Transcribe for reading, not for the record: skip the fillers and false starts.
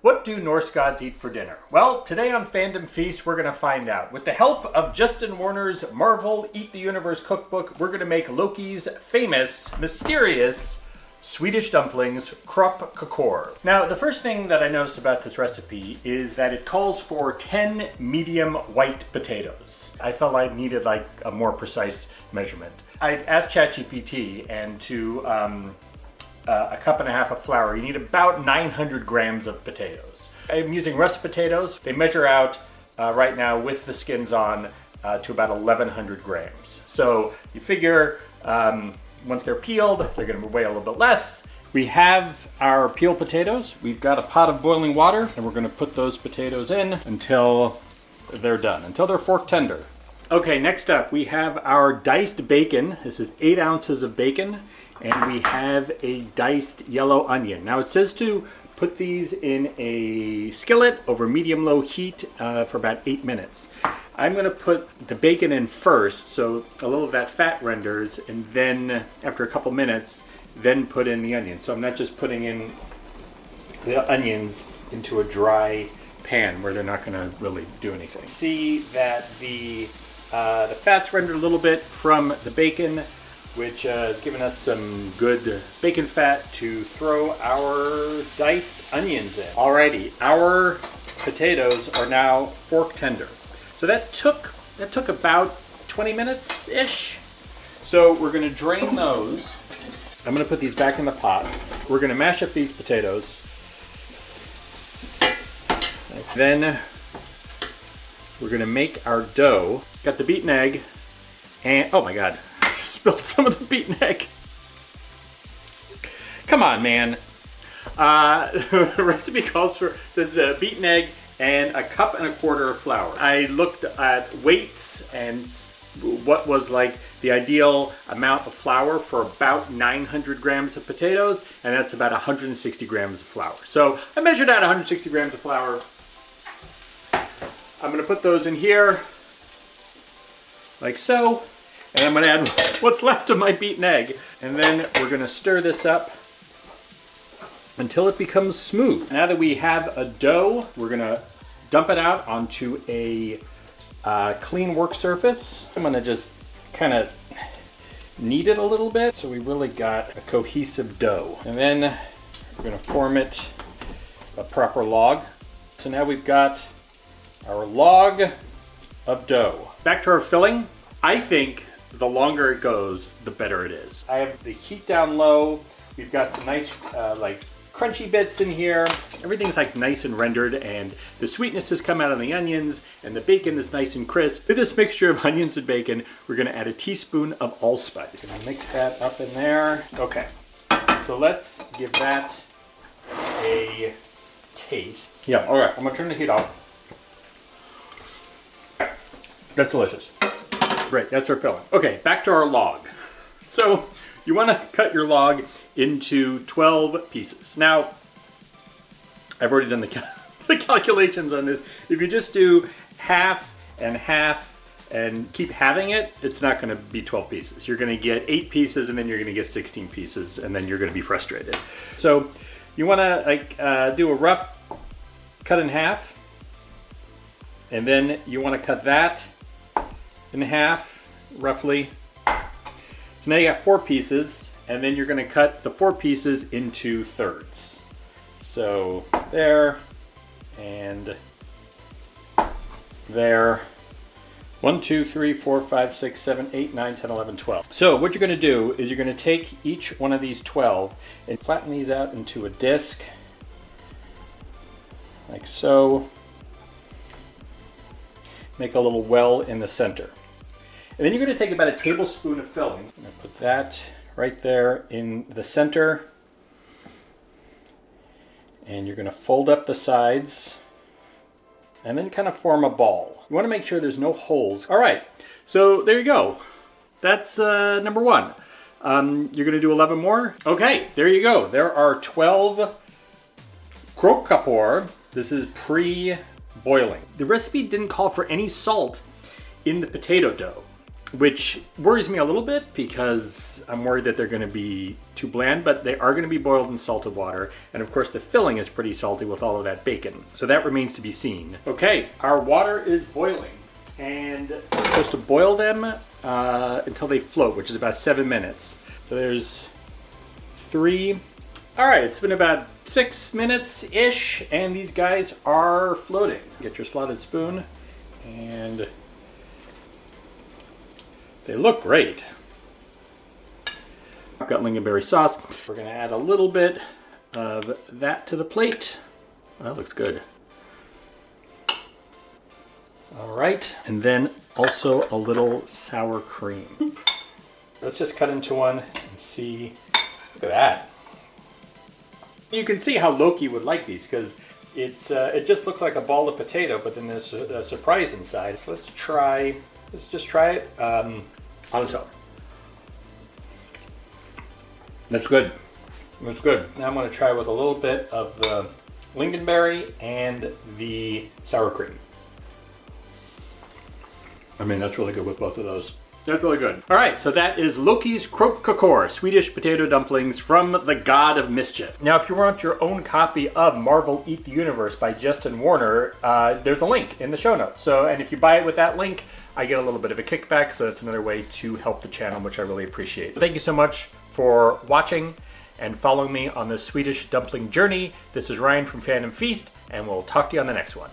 What do Norse gods eat for dinner? Well, today on Fandom Feast, we're going to find out. With the help of Justin Warner's Marvel Eat the Universe cookbook, we're going to make Loki's famous, mysterious Swedish dumplings, Kroppkakor. Now, the first thing that I noticed about this recipe is that it calls for 10 medium white potatoes. I felt I needed like a more precise measurement. I asked ChatGPT, and to a cup and a half of flour, you need about 900 grams of potatoes. I'm using russet potatoes. They measure out right now with the skins on to about 1,100 grams. So you figure once they're peeled, they're going to weigh a little bit less. We have our peeled potatoes. We've got a pot of boiling water, and we're going to put those potatoes in until they're done, until they're fork tender. Okay, next up we have our diced bacon. This is 8 ounces of bacon. And we have a diced yellow onion. Now it says to put these in a skillet over medium-low heat for about 8 minutes. I'm going to put the bacon in first, so a little of that fat renders, and then after a couple minutes, then put in the onions. So I'm not just putting in the onions into a dry pan where they're not going to really do anything. See that the fat's rendered a little bit from the bacon, which has given us some good bacon fat to throw our diced onions in. Alrighty, our potatoes are now fork tender. So that took about 20 minutes-ish. So we're gonna drain those. I'm gonna put these back in the pot. We're gonna mash up these potatoes. Then we're gonna make our dough. Got the beaten egg, and oh my God. Spilled some of the beaten egg. Come on, man. The recipe calls for says beaten egg and a cup and a quarter of flour. I looked at weights and what was like the ideal amount of flour for about 900 grams of potatoes, and that's about 160 grams of flour. So I measured out 160 grams of flour. I'm gonna put those in here like so. And I'm going to add what's left of my beaten egg. And then we're going to stir this up until it becomes smooth. Now that we have a dough, we're going to dump it out onto a clean work surface. I'm going to just kind of knead it a little bit so we really got a cohesive dough. And then we're going to form it a proper log. So now we've got our log of dough. Back to our filling. I think the longer it goes, the better it is. I have the heat down low. We've got some nice like crunchy bits in here. Everything's like nice and rendered, and the sweetness has come out of the onions, and the bacon is nice and crisp. To this mixture of onions and bacon, we're gonna add a teaspoon of allspice. Gonna mix that up in there. Okay, so let's give that a taste. Yeah, all right, I'm gonna turn the heat off. That's delicious. Great, that's our filling. Okay, back to our log. So you want to cut your log into 12 pieces. Now, I've already done the calculations on this. If you just do half and half and keep having it, it's not going to be 12 pieces. You're going to get 8 pieces, and then you're going to get 16 pieces, and then you're going to be frustrated. So you want to like do a rough cut in half, and then you want to cut that in half, roughly. So now you got 4 pieces, and then you're going to cut the 4 pieces into thirds. So there, and there. 1, 2, 3, 4, 5, 6, 7, 8, 9, 10, 11, 12. So what you're going to do is you're going to take each one of these 12 and flatten these out into a disc, like so. Make a little well in the center. And then you're going to take about a tablespoon of filling. I'm going to put that right there in the center. And you're going to fold up the sides and then kind of form a ball. You want to make sure there's no holes. All right, so there you go. That's number 1. You're going to do 11 more? Okay, there you go. There are 12 Kroppkakor. This is pre-boiling. The recipe didn't call for any salt in the potato dough. which worries me a little bit because I'm worried that they're going to be too bland, but they are going to be boiled in salted water. And of course the filling is pretty salty with all of that bacon. So that remains to be seen. Okay, our water is boiling and we're supposed to boil them until they float, which is about 7 minutes. So there's 3. All right, it's been about 6 minutes-ish and these guys are floating. Get your slotted spoon and they look great. I've got lingonberry sauce. We're gonna add a little bit of that to the plate. Oh, that looks good. All right, and then also a little sour cream. Let's just cut into one and see. Look at that. You can see how Loki would like these because it just looks like a ball of potato, but then there's a surprise inside. So let's just try it on its own. That's good. That's good. Now I'm going to try with a little bit of the lingonberry and the sour cream. I mean, that's really good with both of those. That's really good. All right, so that is Loki's Kroppkakor, Swedish potato dumplings from the God of Mischief. Now, if you want your own copy of Marvel Eat the Universe by Justin Warner, there's a link in the show notes. And if you buy it with that link, I get a little bit of a kickback, so that's another way to help the channel, which I really appreciate. Thank you so much for watching and following me on this Swedish dumpling journey. This is Ryan from Fandom Feast, and we'll talk to you on the next one.